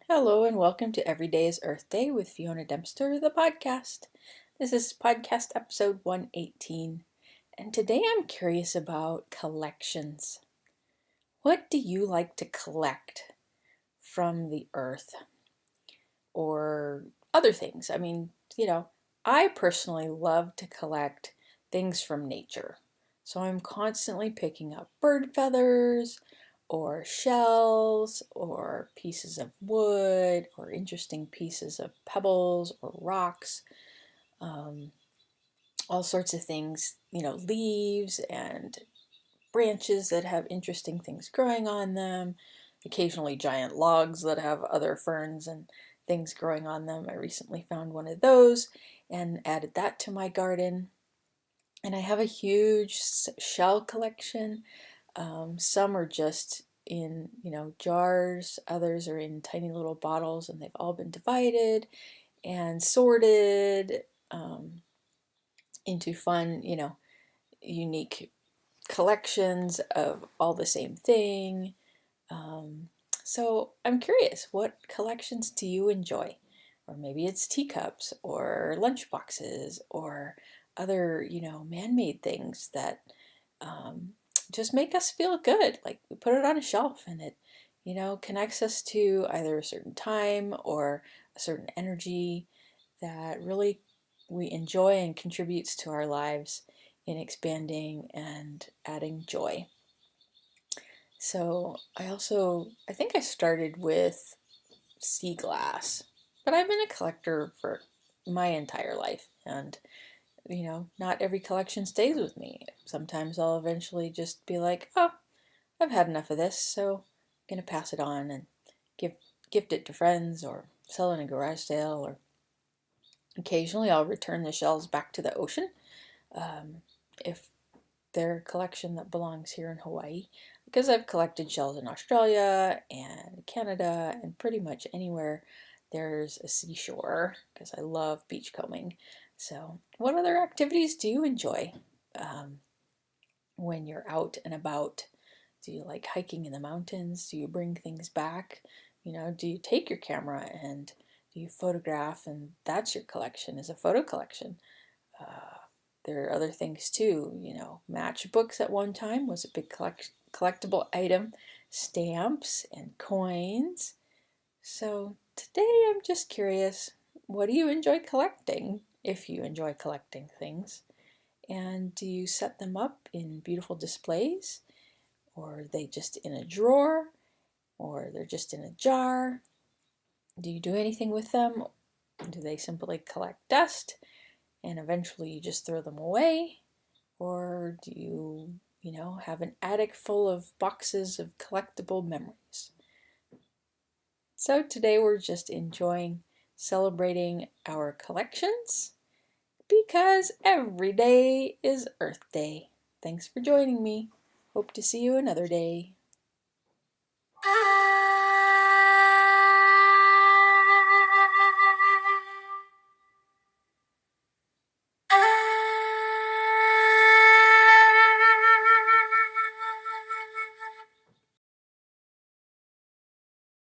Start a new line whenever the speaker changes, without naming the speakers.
Hello and welcome to Every Day is Earth Day with Fiona Dempster, the podcast. This is podcast episode 118, and today I'm curious about collections. What do you like to collect from the earth or other things? I personally love to collect things from nature. So I'm constantly picking up bird feathers or shells or pieces of wood or interesting pieces of pebbles or rocks, um, all sorts of things, leaves and branches that have interesting things growing on them, occasionally giant logs that have other ferns and things growing on them. I recently found one of those and added that to my garden. And I have a huge shell collection. Some are just in, jars. Others are in tiny little bottles, and they've all been divided and sorted into fun, unique collections of all the same thing. So I'm curious, what collections do you enjoy? Or maybe it's teacups or lunch boxes or other, man-made things that just make us feel good. Like we put it on a shelf and it, connects us to either a certain time or a certain energy that really we enjoy and contributes to our lives in expanding and adding joy. So I think I started with sea glass, but I've been a collector for my entire life, and not every collection stays with me. Sometimes I'll eventually just be like, oh, I've had enough of this, so I'm gonna pass it on and gift it to friends or sell it in a garage sale, or occasionally I'll return the shells back to the ocean if they're a collection that belongs here in Hawaii, because I've collected shells in Australia and Canada and pretty much anywhere there's a seashore, because I love beachcombing. So, what other activities do you enjoy when you're out and about? Do you like hiking in the mountains? Do you bring things back? Do you take your camera and do you photograph, and that's your collection, is a photo collection? There are other things too, matchbooks at one time was a big collectible item, stamps and coins. So today I'm just curious, what do you enjoy collecting, if you enjoy collecting things? And do you set them up in beautiful displays? Or are they just in a drawer? Or they're just in a jar? Do you do anything with them? Do they simply collect dust and eventually you just throw them away? Or do you, have an attic full of boxes of collectible memories? So today we're just celebrating our collections, because every day is Earth Day. Thanks for joining me. Hope to see you another day.